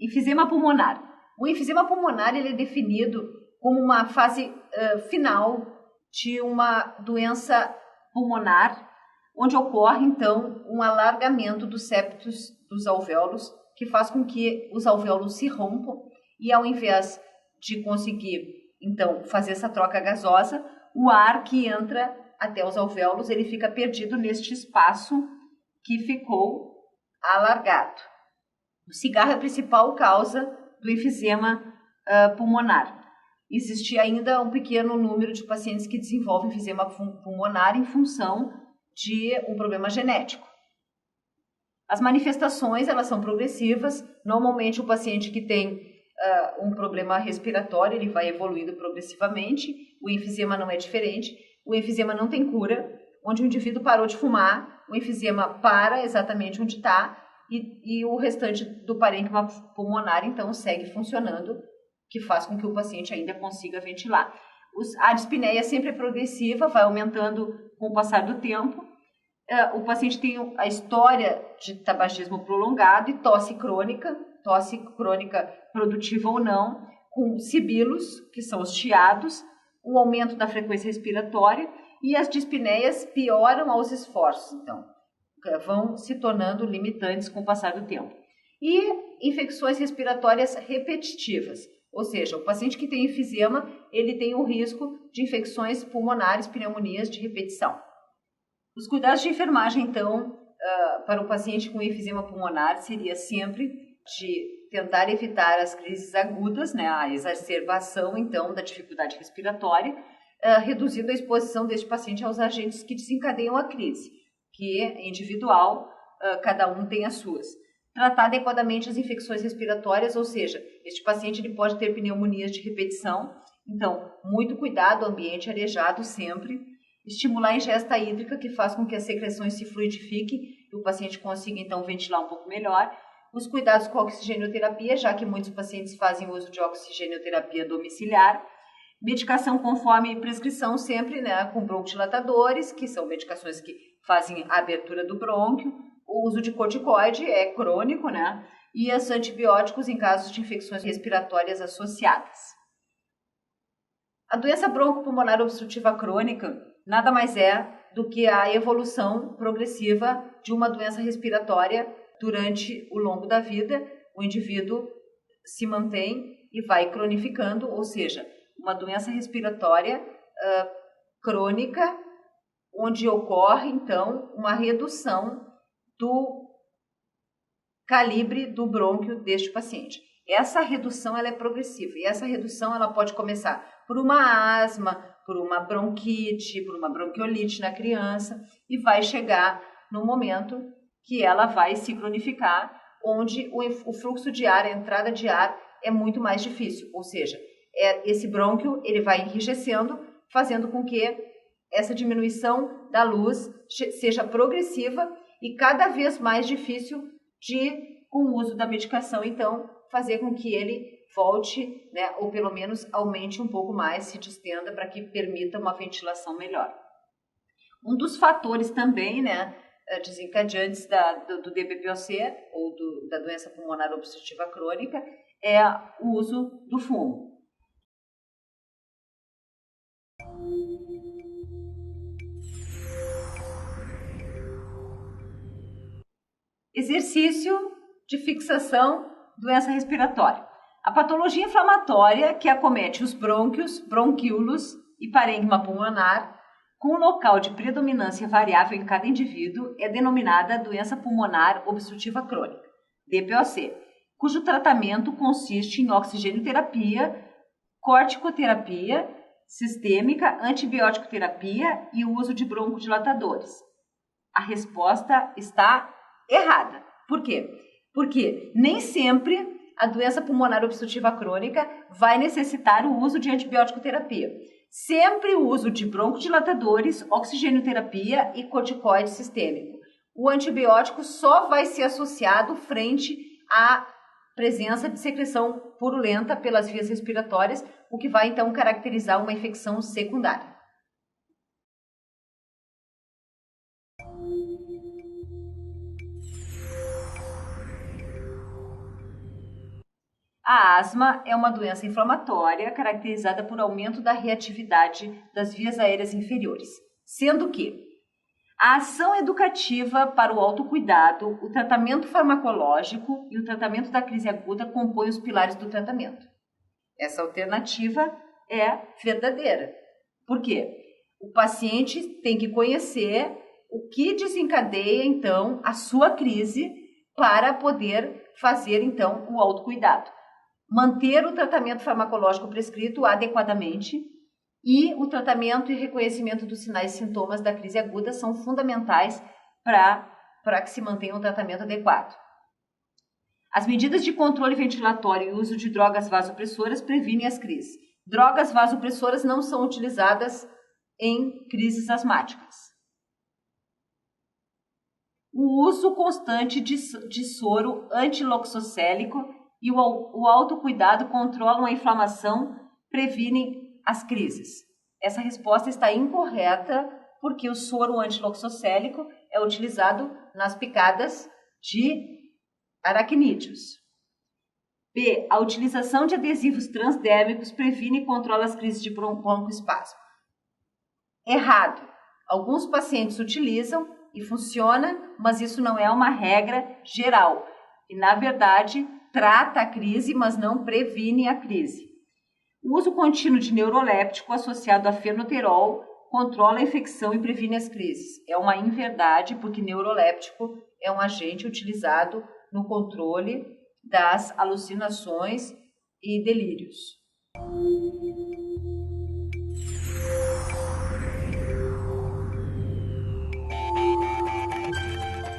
Enfisema pulmonar. O enfisema pulmonar ele é definido como uma fase final de uma doença pulmonar, onde ocorre, então, um alargamento dos septos dos alvéolos, que faz com que os alvéolos se rompam e, ao invés de conseguir, então, fazer essa troca gasosa, o ar que entra até os alvéolos, ele fica perdido neste espaço que ficou alargado. O cigarro é a principal causa do enfisema pulmonar. Existe ainda um pequeno número de pacientes que desenvolvem enfisema pulmonar em função de um problema genético. As manifestações, elas são progressivas. Normalmente, o paciente que tem um problema respiratório, ele vai evoluindo progressivamente. O enfisema não é diferente. O enfisema não tem cura. Onde o indivíduo parou de fumar, o enfisema para exatamente onde está e o restante do parênquima pulmonar, então, segue funcionando, que faz com que o paciente ainda consiga ventilar. A dispneia sempre é progressiva, vai aumentando com o passar do tempo. O paciente tem a história de tabagismo prolongado e tosse crônica produtiva ou não, com sibilos, que são os chiados, o aumento da frequência respiratória, e as dispneias pioram aos esforços, então, vão se tornando limitantes com o passar do tempo. E infecções respiratórias repetitivas, ou seja, o paciente que tem enfisema, ele tem o risco de infecções pulmonares, pneumonias de repetição. Os cuidados de enfermagem, então, para o paciente com enfisema pulmonar, seria sempre de tentar evitar as crises agudas, né, a exacerbação, então, da dificuldade respiratória, reduzindo a exposição deste paciente aos agentes que desencadeiam a crise, que é individual, cada um tem as suas. Tratar adequadamente as infecções respiratórias, ou seja, este paciente ele pode ter pneumonias de repetição, então, muito cuidado, ambiente arejado sempre. Estimular a ingesta hídrica, que faz com que as secreções se fluidifiquem e o paciente consiga, então, ventilar um pouco melhor. Os cuidados com a oxigenoterapia, já que muitos pacientes fazem uso de oxigenoterapia domiciliar. Medicação conforme prescrição sempre, né, com broncodilatadores, que são medicações que fazem a abertura do brônquio. O uso de corticoide é crônico, né, e os antibióticos em casos de infecções respiratórias associadas. A doença broncopulmonar obstrutiva crônica nada mais é do que a evolução progressiva de uma doença respiratória durante o longo da vida. O indivíduo se mantém e vai cronificando, ou seja, uma doença respiratória crônica, onde ocorre, então, uma redução do calibre do brônquio deste paciente. Essa redução ela é progressiva e essa redução ela pode começar por uma asma, por uma bronquite, por uma bronquiolite na criança e vai chegar no momento que ela vai se cronificar, onde o fluxo de ar, a entrada de ar é muito mais difícil, ou seja, esse brônquio ele vai enrijecendo, fazendo com que essa diminuição da luz seja progressiva e cada vez mais difícil com o uso da medicação, então, fazer com que ele volte, né, ou pelo menos aumente um pouco mais, se distenda para que permita uma ventilação melhor. Um dos fatores também, né, desencadeantes do DPPOC, ou da doença pulmonar obstrutiva crônica, é o uso do fumo. Exercício de fixação, doença respiratória. A patologia inflamatória que acomete os brônquios, bronquíolos e parênquima pulmonar, com local de predominância variável em cada indivíduo, é denominada doença pulmonar obstrutiva crônica, DPOC, cujo tratamento consiste em oxigenoterapia, corticoterapia sistêmica, antibiótico terapia e o uso de broncodilatadores. A resposta está errada. Por quê? Porque nem sempre a doença pulmonar obstrutiva crônica vai necessitar o uso de antibiótico terapia. Sempre o uso de broncodilatadores, oxigenoterapia e corticoide sistêmico. O antibiótico só vai ser associado frente à presença de secreção purulenta pelas vias respiratórias, o que vai então caracterizar uma infecção secundária. A asma é uma doença inflamatória caracterizada por aumento da reatividade das vias aéreas inferiores, sendo que a ação educativa para o autocuidado, o tratamento farmacológico e o tratamento da crise aguda compõem os pilares do tratamento. Essa alternativa é verdadeira. Por quê? O paciente tem que conhecer o que desencadeia, então, a sua crise para poder fazer, então, o autocuidado. Manter o tratamento farmacológico prescrito adequadamente e o tratamento e reconhecimento dos sinais e sintomas da crise aguda são fundamentais para que se mantenha um tratamento adequado. As medidas de controle ventilatório e o uso de drogas vasopressoras previnem as crises. Drogas vasopressoras não são utilizadas em crises asmáticas. O uso constante de soro antiloxocélico e o autocuidado controlam a inflamação, previnem as crises. Essa resposta está incorreta porque o soro antiloxocélico é utilizado nas picadas de aracnídeos. B. A utilização de adesivos transdérmicos previne e controla as crises de broncoespasmo. Errado. Alguns pacientes utilizam e funciona, mas isso não é uma regra geral. E, na verdade, trata a crise, mas não previne a crise. O uso contínuo de neuroléptico associado a fenoterol controla a infecção e previne as crises. É uma inverdade, porque neuroléptico é um agente utilizado no controle das alucinações e delírios.